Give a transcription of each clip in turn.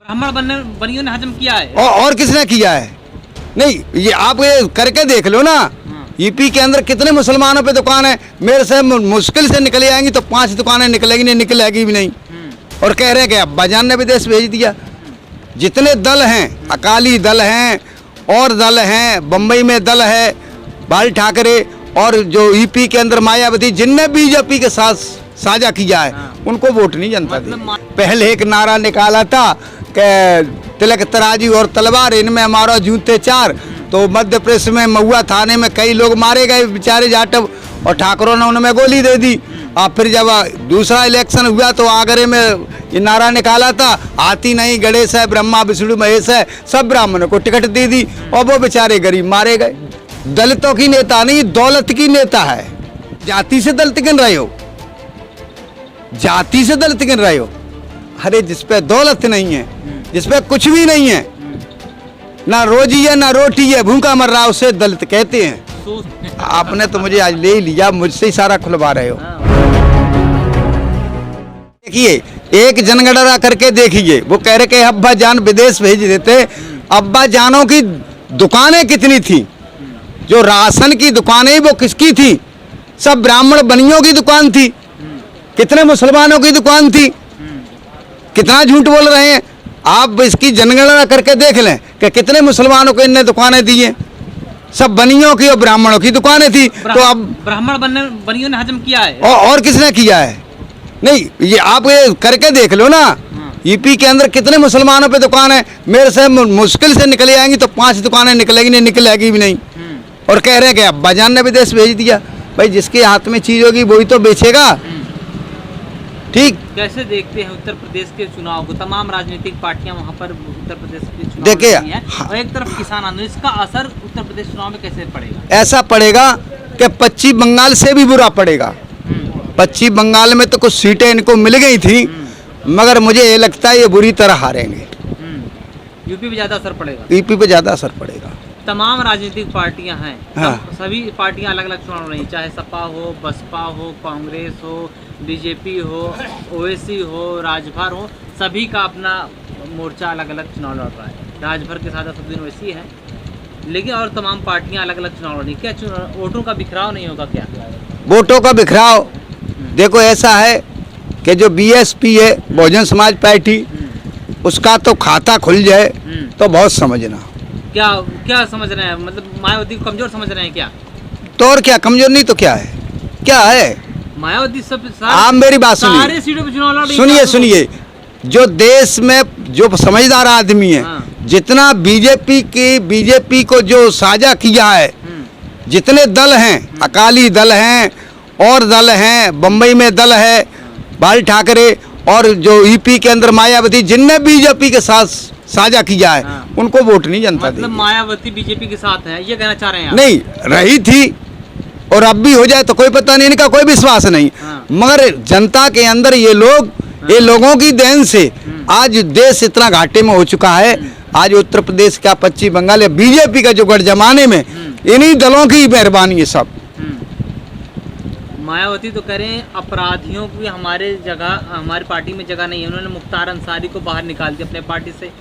ब्राह्मण बनियों ने हजम किया है और किसने किया है? नहीं, ये आप ये करके देख लो ना। यूपी के अंदर कितने मुसलमानों पे दुकान है, मेरे से मुश्किल से निकले आएंगी तो 5 दुकानें निकलेगी, नहीं निकलेगी भी नहीं। और कह रहे कि अब्बाजान ने विदेश भेज दिया। जितने दल हैं, अकाली दल हैं और दल हैं, बम्बई में दल है बाल ठाकरे, और जो यूपी के अंदर मायावती, जिनने बीजेपी के साथ साझा किया है उनको वोट नहीं जनता दी। पहले एक नारा निकाला था कि तिलक तराजू और तलवार, इनमें हमारा जूते 4। तो मध्य प्रदेश में महुआ थाने में कई लोग मारे गए बेचारे जाटव, और ठाकरों ने उनमें गोली दे दी। और फिर जब दूसरा इलेक्शन हुआ तो आगरे में ये नारा निकाला था, आती नहीं गणेश है, ब्रह्मा विष्णु महेश है, सब ब्राह्मणों को टिकट दे दी और वो बेचारे गरीब मारे गए। दलितों की नेता नहीं, दौलत की नेता है। जाति से दलित गिन रहे हो, जाति से दलित गिन रहे हो। अरे जिसपे दौलत नहीं है, जिसपे कुछ भी नहीं है, ना रोजी है ना रोटी है, भूखा मर रहा, उसे दलित कहते हैं। आपने तो मुझे आज ले लिया, मुझसे ही सारा खुलवा रहे हो। देखिए, एक जनगणना करके देखिए, वो कह रहे कि अब्बा जान विदेश भेज देते। अब्बा जानों की दुकानें कितनी थी, जो राशन की दुकानें वो किसकी थी? सब ब्राह्मण बनियों की दुकान थी। कितने मुसलमानों की दुकान थी? कितना झूठ बोल रहे हैं आप। इसकी जनगणना करके देख लें कि कितने मुसलमानों को इनने दुकानें दी हैं। सब बनियों की और ब्राह्मणों की दुकानें थी। तो अब ब्राह्मण बनियों ने हजम किया है और किसने किया है? नहीं, ये आप ये करके देख लो ना। यूपी के अंदर कितने मुसलमानों पे दुकान है, मेरे से मुश्किल से निकले आएंगी तो 5 दुकानें निकलेगी, नहीं निकलेगी भी नहीं। और कह रहे हैं कि अब्बाजान ने विदेश भेज दिया। भाई जिसके हाथ में चीज होगी वही तो बेचेगा। ठीक, कैसे देखते हैं उत्तर प्रदेश के चुनाव को? तमाम राजनीतिक पार्टियां वहां पर उत्तर प्रदेश के चुनाव देखिए, और एक तरफ किसान आंदोलन, इसका असर उत्तर प्रदेश चुनाव में कैसे पड़ेगा? ऐसा पड़ेगा कि पश्चिम बंगाल से भी बुरा पड़ेगा। पश्चिम बंगाल में तो कुछ सीटें इनको मिल गई थी, मगर मुझे ये लगता है ये बुरी तरह हारेंगे। यूपी पे ज्यादा असर पड़ेगा। यूपी पे ज्यादा असर पड़ेगा। तमाम राजनीतिक पार्टियां हैं, हाँ। सभी पार्टियां अलग अलग चुनाव लड़ रही, चाहे सपा हो, बसपा हो, कांग्रेस हो, बीजेपी हो, ओवैसी हो, राजभर हो, सभी का अपना मोर्चा अलग अलग चुनाव लड़ रहा है। राजभर के साथ असदुद्दीन ओवैसी है, लेकिन और तमाम पार्टियां अलग अलग चुनाव लड़ रही। क्या वोटों का बिखराव नहीं होगा क्या? वोटों का बिखराव देखो, ऐसा है कि जो बीएसपी है, बहुजन समाज पार्टी, उसका तो खाता खुल जाए तो बहुत समझना। क्या समझ रहे हैं? मतलब मायावती को कमजोर समझ रहे हैं क्या? तो और क्या, कमजोर नहीं तो क्या है? क्या है मायावती सब आप मेरी बात सुनिए, सारे सीटों पे चुनाव लड़ रही। सुनिए, जो देश में जो समझदार आदमी है, जितना बीजेपी को जो साझा किया है, जितने दल हैं, अकाली दल हैं और दल हैं, बम्बई में दल है बाल ठाकरे, और जो यूपी के अंदर मायावती, जिनने बीजेपी के साथ साझा किया है उनको वोट नहीं जनता दी। मतलब मायावती बीजेपी के साथ है, ये कहना चाह रहे हैं आप? नहीं, रही थी और अब भी हो जाए तो कोई पता नहीं, इनका कोई विश्वास नहीं। मगर जनता के अंदर ये लोगों की देन से आज देश इतना घाटे में हो चुका है। आज उत्तर प्रदेश का, पश्चिम बंगाल या बीजेपी का जो गढ़ जमाने में, इन्हीं दलों की मेहरबानी है सब। मायावती तो कह रहे हैं अपराधियों की हमारी पार्टी में जगह नहीं है। उन्होंने मुख्तार अंसारी को बाहर निकाल दिया अपने पार्टी से।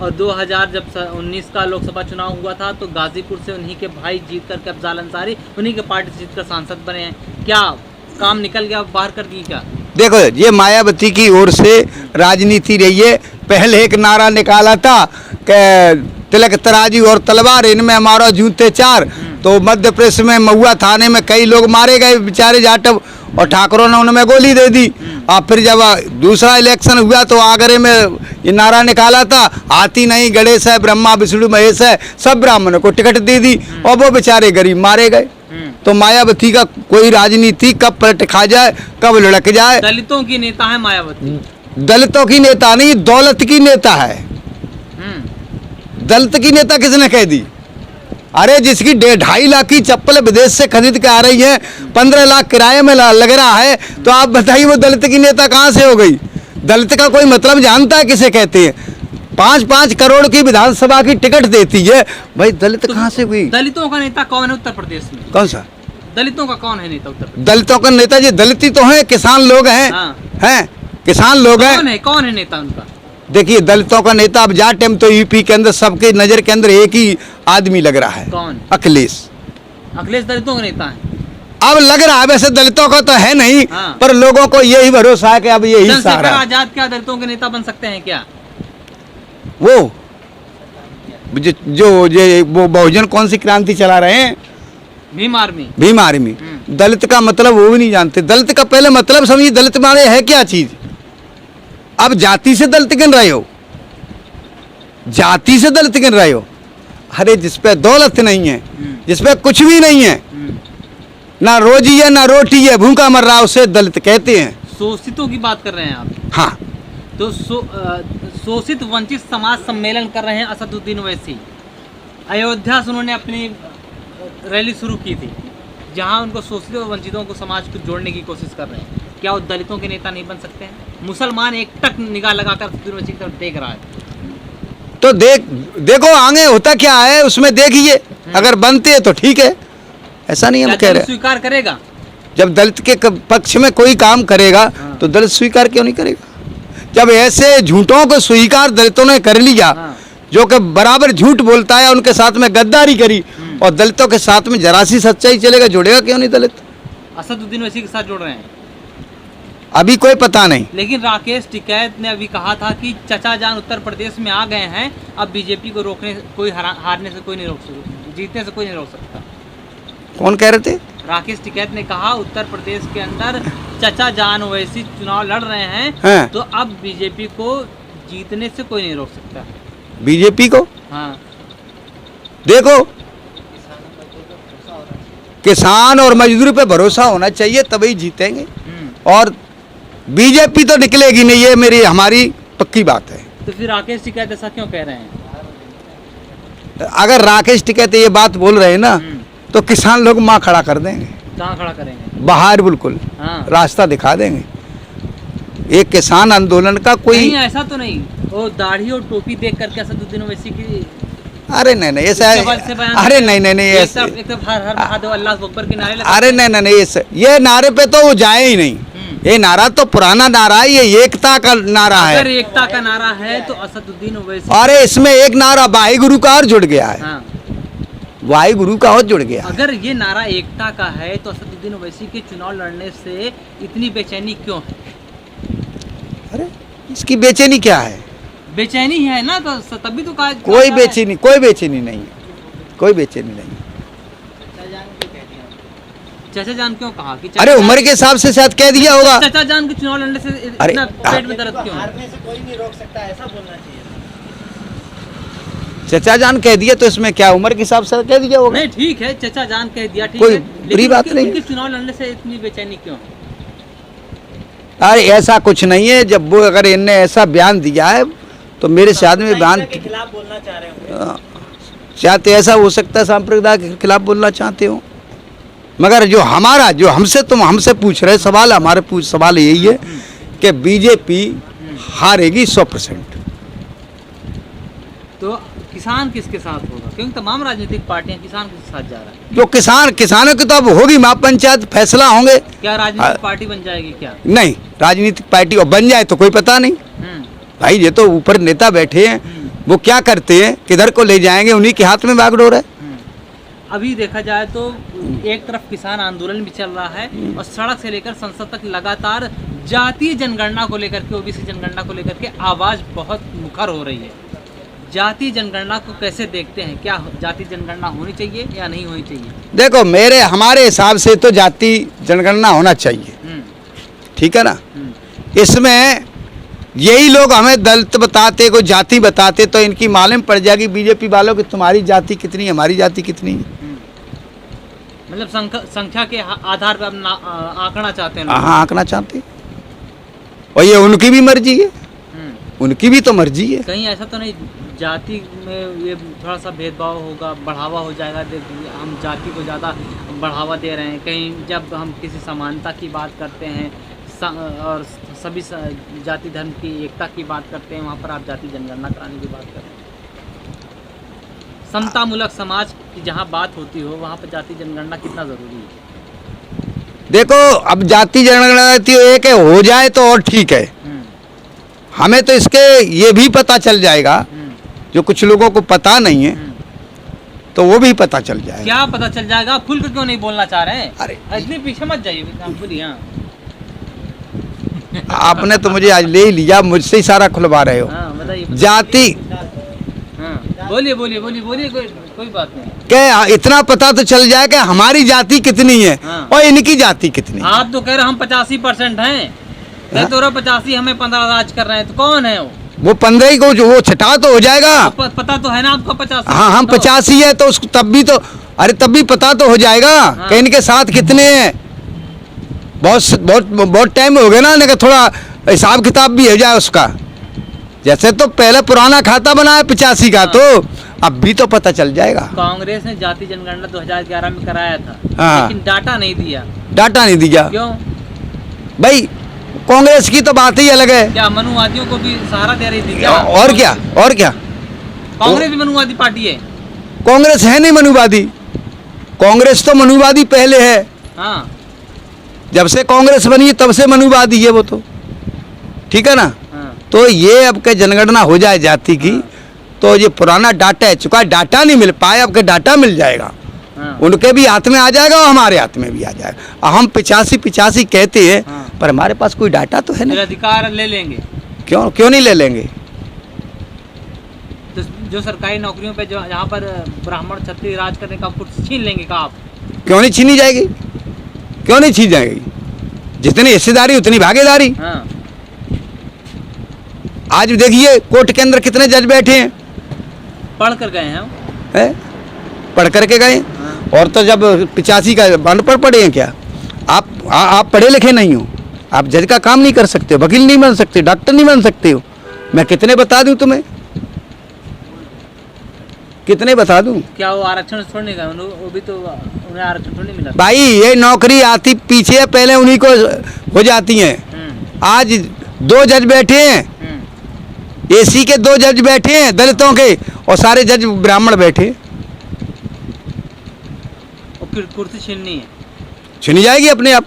और 2019 का लोकसभा चुनाव हुआ था तो गाजीपुर से उन्हीं के भाई जीत करके अफजाल अंसारी उन्हीं के पार्टी से जीतकर सांसद बने हैं। क्या काम निकल गया, बाहर कर दी क्या? देखो, ये मायावती की ओर से राजनीति रही है। पहले एक नारा निकाला था कि तिलक तराजू और तलवार, इनमें हमारा जूते 4। तो मध्य प्रदेश में महुआ थाने में कई लोग मारे गए बेचारे जाटव, और ठाकरों ने उनमें गोली दे दी। और फिर जब दूसरा इलेक्शन हुआ तो आगरे में ये नारा निकाला था, आती नहीं गणेश है, ब्रह्मा विष्णु महेश है, सब ब्राह्मणों को टिकट दे दी और वो बेचारे गरीब मारे गए। तो मायावती का कोई राजनीति कब पलट खा जाए, कब लुढ़क जाए। दलितों की नेता है मायावती। दलितों की नेता नहीं, दौलत की नेता है। दलित की नेता किसने कह दी? अरे जिसकी 2.5 लाख की चप्पल विदेश से खरीद के आ रही है, 15 लाख किराए में लग रहा है, तो आप बताइए वो दलित की नेता कहाँ से हो गई? दलित का कोई मतलब जानता है किसे कहते हैं? 5-5 करोड़ की विधानसभा की टिकट देती है, भाई दलित तो कहाँ से हुई? दलितों का नेता कौन है उत्तर प्रदेश में? कौन सा दलितों का कौन है नेता उत्तर प्रदेश? दलितों का नेता जी दलित ही तो है, किसान लोग हैं। हैं किसान लोग हैं। कौन है नेता उनका? देखिए दलितों का नेता अब जा टाइम तो यूपी के अंदर सबके नजर के अंदर एक ही आदमी लग रहा है। कौन? अखिलेश। अखिलेश दलितों के नेता है? अब लग रहा है, वैसे दलितों का तो है नहीं। हाँ। पर लोगों को यही भरोसा है कि अब यही चंद्रशेखर सहारा है। आजाद क्या दलितों के नेता बन सकते हैं क्या? वो वो बहुजन कौन सी क्रांति चला रहे हैं? भीम आर्मी। भीम आर्मी। दलित का मतलब वो भी नहीं जानते। दलित का पहले मतलब समझिए, दलित माने है क्या चीज। अब जाति से दलित गिन रहे हो, जाति से दलित गिन रहे हो। अरे जिसपे दौलत नहीं है, जिसपे कुछ भी नहीं है, ना रोजी है ना रोटी है, भूखा मर रहा, उसे दलित कहते हैं। शोषितों की बात कर रहे हैं आप? हाँ। तो शोषित वंचित समाज सम्मेलन कर रहे हैं असदुद्दीन ओवैसी। अयोध्या से उन्होंने अपनी रैली शुरू की थी, जहां उनको शोषित और वंचितों को समाज को जोड़ने की कोशिश कर रहे हैं। क्या वो दलितों के नेता नहीं बन सकते हैं? मुसलमान एक टक निगाह लगाकर असदुद्दीन ओवैसी की तरफ देख रहा है। तो देखो आगे होता क्या है उसमें देखिए, अगर बनते हैं तो ठीक है, ऐसा नहीं हम कह रहे। स्वीकार करेगा जब दलित के पक्ष में कोई काम करेगा तो दलित स्वीकार क्यों नहीं करेगा? जब ऐसे झूठों को स्वीकार दलितों ने कर लिया, जो कि बराबर झूठ बोलता है, उनके साथ में गद्दारी करी, और दलितों के साथ में जरा सी सच्चाई चलेगा, जुड़ेगा क्यों नहीं दलित? असदुद्दीन ओवैसी के साथ जुड़ रहे हैं अभी कोई पता नहीं। लेकिन राकेश टिकैत ने अभी कहा था कि चचा जान उत्तर प्रदेश में आ गए हैं, अब बीजेपी को रोकने कोई हारने से कोई नहीं रोक सकता, जीतने से कोई नहीं रोक सकता। कौन कह रहे थे? राकेश टिकैत ने कहा उत्तर प्रदेश के अंदर चचा जान ओवैसी चुनाव लड़ रहे हैं, तो अब बीजेपी को जीतने से कोई नहीं रोक सकता। बीजेपी को? हाँ। देखो, किसान और मजदूर पे भरोसा होना चाहिए, तभी जीतेंगे। और बीजेपी तो निकलेगी नहीं, ये हमारी पक्की बात है। तो फिर राकेश टिकैत ऐसा क्यों कह रहे हैं? अगर राकेश टिकैत ये बात बोल रहे हैं ना, तो किसान लोग माँ खड़ा कर देंगे। कहाँ खड़ा करेंगे? बाहर बिल्कुल। हाँ। रास्ता दिखा देंगे। एक किसान आंदोलन का कोई नहीं, ऐसा तो नहीं, वो दाढ़ी और टोपी देख करके असदुद्दीन ओवैसी की। अरे नहीं ऐसा है। अरे नहीं ऐसा, हर महादेव अल्लाह अकबर के नारे। अरे नहीं ये नारे पे तो वो जाए ही नहीं। ये नारा तो पुराना नारा है, ये एकता का नारा है। अगर एकता का नारा है तो असदुद्दीन ओवैसी। अरे इसमें एक नारा वाहिगुरु का और जुड़ गया है। हाँ। वाहिगुरु का और जुड़ गया। अगर ये नारा एकता का है तो असदुद्दीन ओवैसी के चुनाव लड़ने से इतनी बेचैनी क्यों है? अरे इसकी बेचैनी क्या है? बेचैनी है ना, तो तभी तो कहा। कोई बेचैनी नहीं है, कोई बेचैनी नहीं। चाचा जान क्यों कहा कि? अरे उम्र के हिसाब से शायद कह दिया होगा। चाचा जान के चुनाव लड़ने से इतना पेट में दर्द क्यों? हारने से कोई नहीं रोक सकता, ऐसा बोलना चाहिए। चचा जान कह दिया तो इसमें क्या, उम्र के हिसाब से कह दिया होगा। नहीं ठीक है, चचा जान कह दिया, ठीक कोई है, बुरी बात नहीं। उनके चुनाव लड़ने से इतनी बेचैनी क्यों? अरे ऐसा कुछ नहीं है। जब वो अगर इनने ऐसा बयान दिया है तो मेरे साथ में बयान के खिलाफ बोलना चाह रहे होंगे। चाहते, ऐसा हो सकता है सांप्रदाय के खिलाफ बोलना चाहते हो, मगर जो हमसे पूछ रहे सवाल, हमारे सवाल यही है कि बीजेपी हारेगी 100%। तो किसान किसके साथ होगा? क्योंकि तमाम राजनीतिक पार्टियां किसान के साथ जा रहा है। जो किसानों की तो अब होगी महापंचायत, फैसला होंगे। क्या राजनीतिक पार्टी बन जाएगी क्या? नहीं, राजनीतिक पार्टी और बन जाए तो कोई पता नहीं भाई। ये तो ऊपर नेता बैठे हैं, वो क्या करते हैं, किधर को ले जाएंगे, उन्हीं के हाथ में बागडोर है। अभी देखा जाए तो एक तरफ किसान आंदोलन भी चल रहा है और सड़क से लेकर संसद तक लगातार जातीय जनगणना को लेकर के, ओबीसी जनगणना को लेकर के आवाज बहुत मुखर हो रही है। जातीय जनगणना को कैसे देखते हैं? क्या जातीय जनगणना होनी चाहिए या नहीं होनी चाहिए? देखो हमारे हिसाब से तो जाति जनगणना होना चाहिए, ठीक है ना। इसमें यही लोग हमें दलित बताते, कोई जाति बताते, तो इनकी मालूम पड़ जाएगी बीजेपी वालों की तुम्हारी जाति कितनी है, हमारी जाति कितनी है। मतलब संख्या के आधार पर आंकना चाहते हैं। हाँ, आंकना चाहते, और ये उनकी भी मर्जी है, उनकी भी तो मर्जी है। कहीं ऐसा तो नहीं जाति में ये थोड़ा सा भेदभाव होगा, बढ़ावा हो जाएगा, हम जाति को ज़्यादा बढ़ावा दे रहे हैं? कहीं जब हम किसी समानता की बात करते हैं और सभी जाति धर्म की एकता की बात करते हैं, वहाँ पर आप जाति जनगणना कराने की बात करते हैं। समतामूलक समाज की जहाँ बात होती हो, वहाँ पर जाति जनगणना कितना ज़रूरी है? देखो, अब जाति जनगणना एक है, हो जाए तो और ठीक है। हमें तो इसके ये भी पता चल जाएगा, जो कुछ लोगों को पता नहीं है तो वो भी पता चल जाएगा। क्या पता चल जाएगा? आप खुल कर क्यों नहीं बोलना चाह रहे हैं? अरे इतने पीछे मत जाइए, आप बोलिए। हाँ आपने तो मुझे आज ले ही लिया, मुझसे ही सारा खुलवा रहे हो। हाँ, बताइए जाति हाँ बोलिए बोलिए बोलिए बोलिए, कोई बात नहीं। क्या इतना पता तो चल जाए कि हमारी जाति कितनी है हाँ। और इनकी जाति कितनी है। आप तो कह रहे हम 85% हैं, कह तो रहे 85, हमें 15 राज कर रहे हैं, तो कौन है वो 15 ही को जो वो छटा तो हो जाएगा। पता तो है ना आपका 85। हाँ हम 85 है तो उसको तब भी तो, अरे तब भी पता तो हो जाएगा हाँ। कि इनके साथ कितने हैं। बहुत बहुत बहुत टाइम हो गया ना, नहीं थोड़ा हिसाब किताब भी हो जाए उसका। जैसे तो पहले पुराना खाता बनाया 85 का, तो अब भी तो पता चल जाएगा। कांग्रेस ने जाति जनगणना 2011 में कराया था, हाँ। लेकिन डाटा नहीं दिया। डाटा नहीं दिया क्यों? भाई कांग्रेस की तो बात ही अलग है। क्या मनुवादियों को भी सहारा दे रही थी क्या? और क्या, और क्या। कांग्रेस भी मनुवादी पार्टी है। कांग्रेस है नहीं मनुवादी, कांग्रेस तो मनुवादी पहले है। हाँ जब से कांग्रेस बनी तब से मनुवादी है वो तो, ठीक है ना। हाँ। तो ये अब के जनगणना हो जाए जाति की, तो ये पुराना डाटा है चुका, डाटा नहीं मिल पाए, अब के डाटा मिल जाएगा। हाँ। उनके भी हाथ में आ जाएगा और हमारे हाथ में भी आ जाएगा। हम 85 कहते हैं, हाँ। पर हमारे पास कोई डाटा तो है फिर नहीं। अधिकार ले लेंगे। क्यों नहीं ले लेंगे? तो जो सरकारी नौकरियों पे जो जहाँ पर ब्राह्मण क्षत्रिय राज करने का कुछ छीन लेंगे का आप? क्यों नहीं छीनी जाएगी, क्यों नहीं छीन जाएगी? जितनी हिस्सेदारी उतनी भागीदारी। हाँ। आज देखिए कोर्ट के अंदर कितने जज बैठे हैं, पढ़ कर गए हैं हम। है? पढ़ करके गए। और तो जब 85 का अनपढ़ पढ़े हैं क्या? आप पढ़े लिखे नहीं हो, आप जज का काम नहीं कर सकते हो, वकील नहीं बन सकते, डॉक्टर नहीं बन सकते हो। मैं कितने बता दूं तुम्हें, कितने बता दूं? क्या वो आरक्षण से छोड़ने का? वो भी तो उन्हें आरक्षण थोड़ी मिला। भाई ये नौकरी आती पीछे पहले उन्हीं को हो जाती हैं। आज 2 जज बैठे हैं, एसी के 2 जज बैठे हैं दलितों के, और सारे जज ब्राह्मण बैठे। और कुर्सी छीननी है, छीनी जाएगी अपने आप।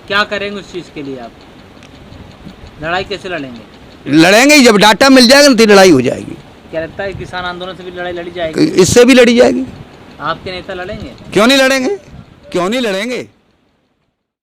क्या करेंगे उस चीज के लिए? आप लड़ाई कैसे लड़ेंगे? लड़ेंगे ही, जब डाटा मिल जाएगा ना तो लड़ाई हो जाएगी। क्या लगता है किसान आंदोलन से भी लड़ाई लड़ी जाएगी? इससे भी लड़ी जाएगी। आपके नेता लड़ेंगे? क्यों नहीं लड़ेंगे, क्यों नहीं लड़ेंगे?